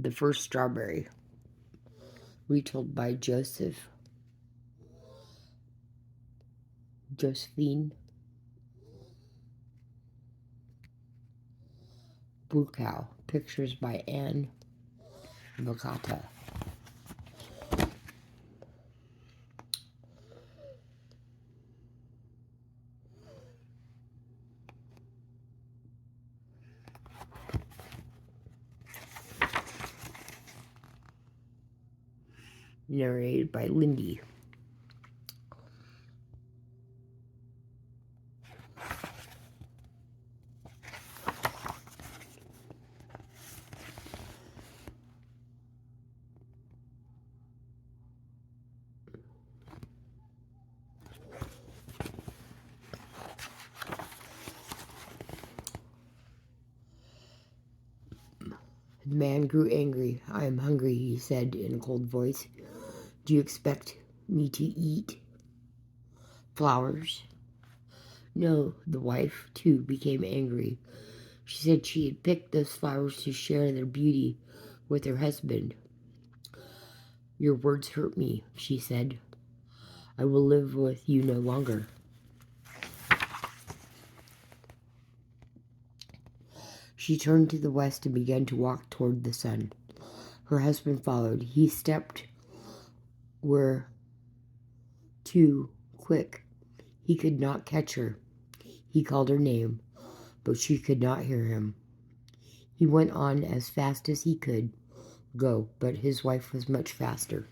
The First Strawberry, retold by Josephine Brucow. Pictures by Anne Vakata. Narrated by Lindy. The man grew angry. "I am hungry," he said in a cold voice. "Do you expect me to eat flowers?" No, the wife, too, became angry. She said she had picked those flowers to share their beauty with her husband. "Your words hurt me," she said. "I will live with you no longer." She turned to the west and began to walk toward the sun. Her husband followed. He stepped were too quick. He could not catch her. He called her name, but she could not hear him. He went on as fast as he could go, but his wife was much faster.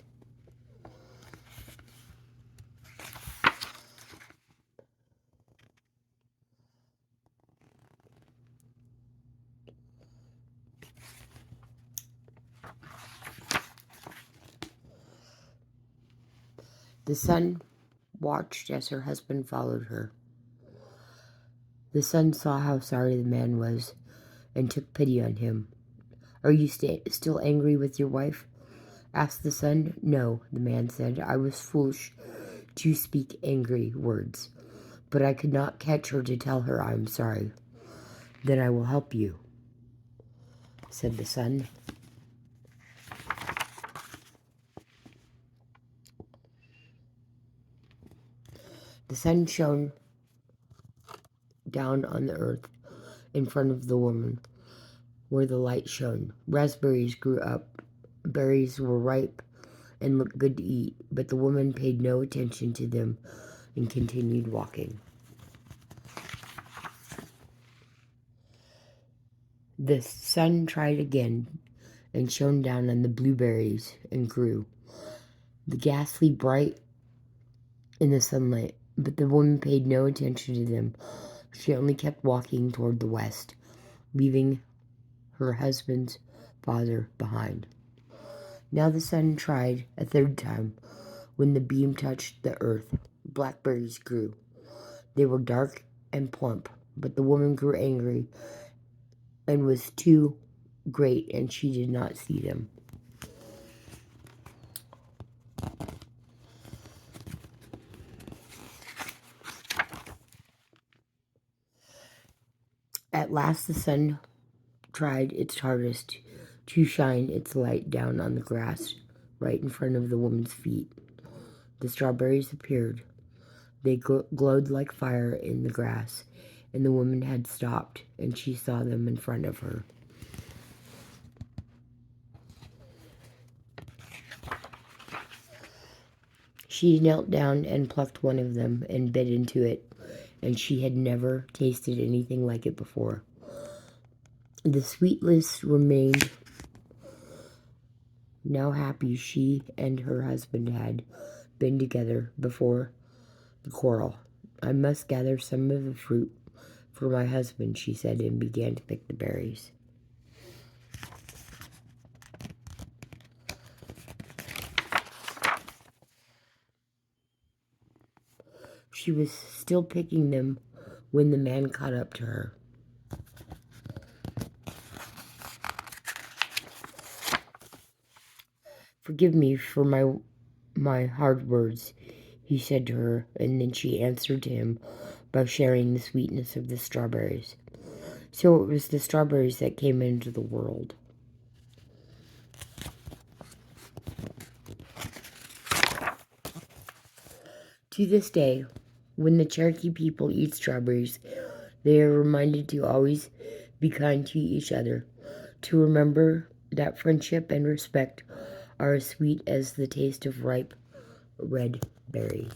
The sun watched as her husband followed her. The sun saw how sorry the man was and took pity on him. "Are you still angry with your wife?" asked the sun. "No," the man said. "I was foolish to speak angry words, but I could not catch her to tell her I am sorry." "Then I will help you," said the sun. The sun shone down on the earth in front of the woman where the light shone. Raspberries grew up. Berries were ripe and looked good to eat, but the woman paid no attention to them and continued walking. The sun tried again and shone down on the blueberries and grew. The ghastly bright in the sunlight, but the woman paid no attention to them. She only kept walking toward the west, leaving her husband's father behind. Now the sun tried a third time. When the beam touched the earth, blackberries grew. They were dark and plump, but the woman grew angry and was too great, and she did not see them. At last the sun tried its hardest to shine its light down on the grass right in front of the woman's feet. The strawberries appeared. They glowed like fire in the grass, and the woman had stopped, and she saw them in front of her. She knelt down and plucked one of them and bit into it, and she had never tasted anything like it before. The sweetness remained. Now happy she and her husband had been together before the quarrel. "I must gather some of the fruit for my husband," she said, and began to pick the berries. She was still picking them when the man caught up to her. "Forgive me for my hard words," he said to her, and then she answered to him by sharing the sweetness of the strawberries. So it was the strawberries that came into the world. To this day, when the Cherokee people eat strawberries, they are reminded to always be kind to each other, to remember that friendship and respect are as sweet as the taste of ripe red berries.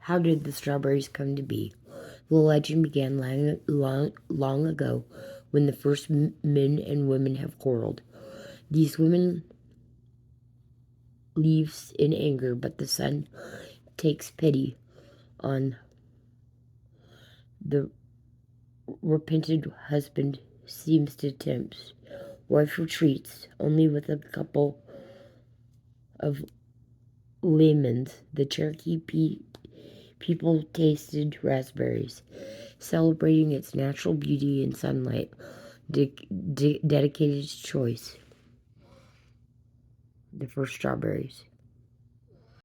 How did the strawberries come to be? The legend began long ago when the first men and women have quarreled. These women leaves in anger, but the son takes pity on the repentant husband seems to tempt. Wife retreats, only with a couple of lemons. The Cherokee people tasted raspberries, celebrating its natural beauty and sunlight, dedicated its choice. The first strawberries.